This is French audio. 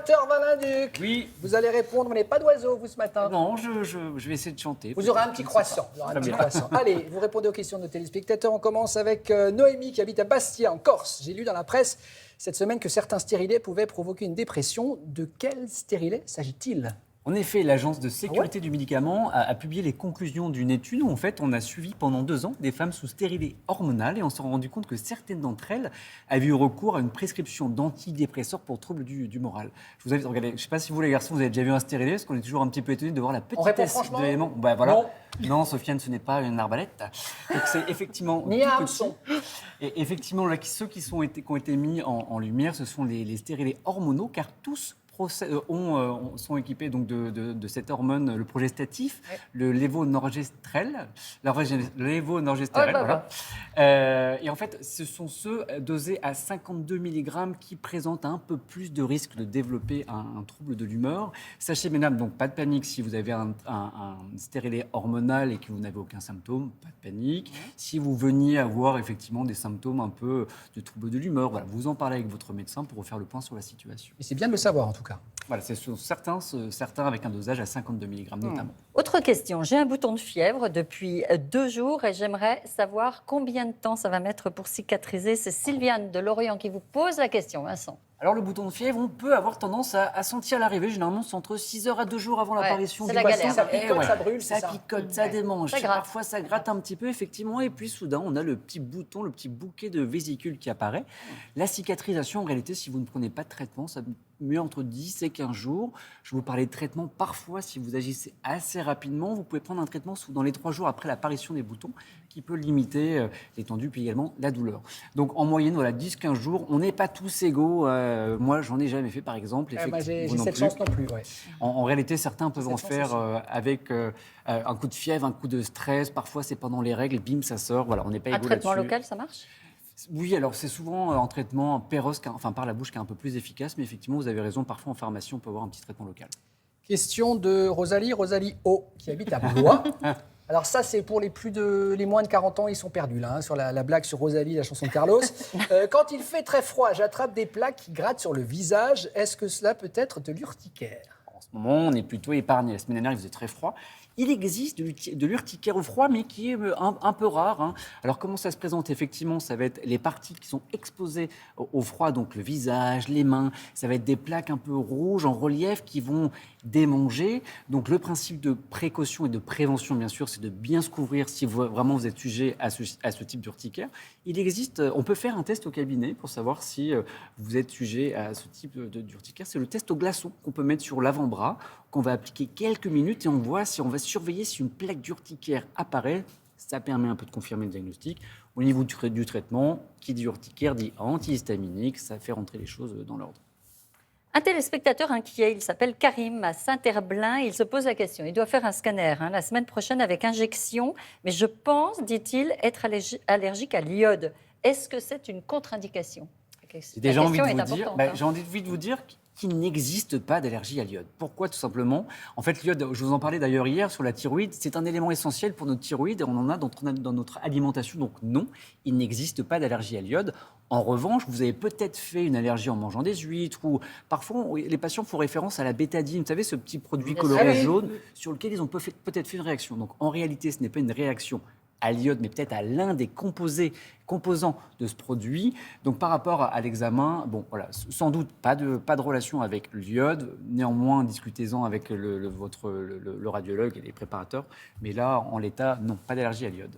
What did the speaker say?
Docteur Valinduc, Oui. vous allez répondre, mais pas d'oiseau, vous, ce matin. Non, je vais essayer de chanter. Vous aurez un petit croissant. Allez, vous répondez aux questions de nos téléspectateurs. On commence avec Noémie qui habite à Bastia, en Corse. J'ai lu dans la presse cette semaine que certains stérilets pouvaient provoquer une dépression. De quel stérilet s'agit-il ? En effet, l'Agence de sécurité du médicament a publié les conclusions d'une étude où en fait, on a suivi pendant 2 ans des femmes sous stérilet hormonal et on s'est rendu compte que certaines d'entre elles avaient eu recours à une prescription d'antidépresseurs pour troubles du moral. Je vous invite à regarder. Je ne sais pas si vous les garçons, vous avez déjà vu un stérilet parce qu'on est toujours un petit peu étonné de voir la petitesse de l'élément. Ben, voilà. Non, Sofiane, ce n'est pas une arbalète. Donc c'est effectivement ni un tout hameçon. petit. Et effectivement, là, ceux qui ont été mis en lumière, ce sont les stérilets hormonaux, car tous sont équipés donc de cette hormone, le progestatif, le lévonorgestrel. Voilà. Et en fait, ce sont ceux dosés à 52 mg qui présentent un peu plus de risque de développer un trouble de l'humeur. Sachez, mesdames, donc pas de panique si vous avez un stérilet hormonal et que vous n'avez aucun symptôme, pas de panique. Si vous veniez avoir effectivement des symptômes un peu de trouble de l'humeur, voilà, vous en parlez avec votre médecin pour refaire le point sur la situation. Et c'est bien de le savoir, en tout cas. Voilà, c'est sur certains avec un dosage à 52 mg notamment. Autre question, j'ai un bouton de fièvre depuis 2 jours et j'aimerais savoir combien de temps ça va mettre pour cicatriser. C'est Sylviane de Lorient qui vous pose la question, Vincent. Alors le bouton de fièvre, on peut avoir tendance à sentir l'arrivée. Généralement, c'est entre 6 heures à 2 jours avant l'apparition du poisson. Ça picote, ça brûle, ça picote, ça démange. Ça gratte. Parfois, ça gratte un petit peu, effectivement. Et puis, soudain, on a le petit bouton, le petit bouquet de vésicules qui apparaît. La cicatrisation, en réalité, si vous ne prenez pas de traitement, ça met entre 10 et 15 jours. Je vous parlais de traitement. Parfois, si vous agissez assez rapidement, vous pouvez prendre un traitement dans les 3 jours après l'apparition des boutons qui peut limiter l'étendue, puis également la douleur. Donc, en moyenne, voilà, 10-15 jours. On n'est pas tous égaux. Moi, j'en ai jamais fait, par exemple. Moi, j'ai cette chance non plus. Ouais. En réalité, certains peuvent en faire avec un coup de fièvre, un coup de stress. Parfois, c'est pendant les règles, bim, ça sort. Voilà, on n'est pas égaux là-dessus. Un traitement local, ça marche ? Oui, alors c'est souvent en traitement par la bouche qui est un peu plus efficace. Mais effectivement, vous avez raison, parfois en pharmacie, on peut avoir un petit traitement local. Question de Rosalie O, qui habite à Blois. Alors ça, c'est pour les moins de 40 ans, ils sont perdus là, sur la blague sur Rosalie, la chanson de Carlos. Quand il fait très froid, j'attrape des plaques qui grattent sur le visage. Est-ce que cela peut être de l'urticaire ? En ce moment, on est plutôt épargné. La semaine dernière, il faisait très froid. Il existe de l'urticaire au froid, mais qui est un peu rare. Hein. Alors, comment ça se présente ? Effectivement, ça va être les parties qui sont exposées au froid, donc le visage, les mains. Ça va être des plaques un peu rouges en relief qui vont démanger. Donc, le principe de précaution et de prévention, bien sûr, c'est de bien se couvrir si vraiment vous êtes sujet à ce type d'urticaire. Il existe, on peut faire un test au cabinet pour savoir si vous êtes sujet à ce type d'urticaire. C'est le test au glaçon qu'on peut mettre sur l'avant-bras, qu'on va appliquer quelques minutes et on va surveiller si une plaque d'urticaire apparaît. Ça permet un peu de confirmer le diagnostic. Au niveau du traitement, qui dit urticaire dit antihistaminique, ça fait rentrer les choses dans l'ordre. Un téléspectateur inquiet, il s'appelle Karim à Saint-Herblain. Il se pose la question, il doit faire un scanner la semaine prochaine avec injection, mais je pense, dit-il, être allergique à l'iode. Est-ce que c'est une contre-indication ? J'ai déjà envie de vous dire qu'il n'existe pas d'allergie à l'iode. Pourquoi ? Tout simplement, en fait, l'iode, je vous en parlais d'ailleurs hier sur la thyroïde, c'est un élément essentiel pour notre thyroïde et on en a dans notre alimentation. Donc non, il n'existe pas d'allergie à l'iode. En revanche, vous avez peut-être fait une allergie en mangeant des huîtres ou parfois les patients font référence à la bétadine, vous savez, ce petit produit coloré jaune sur lequel ils ont peut-être fait une réaction. Donc en réalité, ce n'est pas une réaction à l'iode, mais peut-être à l'un des composants de ce produit. Donc par rapport à l'examen, sans doute pas de relation avec l'iode. Néanmoins, discutez-en avec le radiologue et les préparateurs. Mais là, en l'état, non, pas d'allergie à l'iode.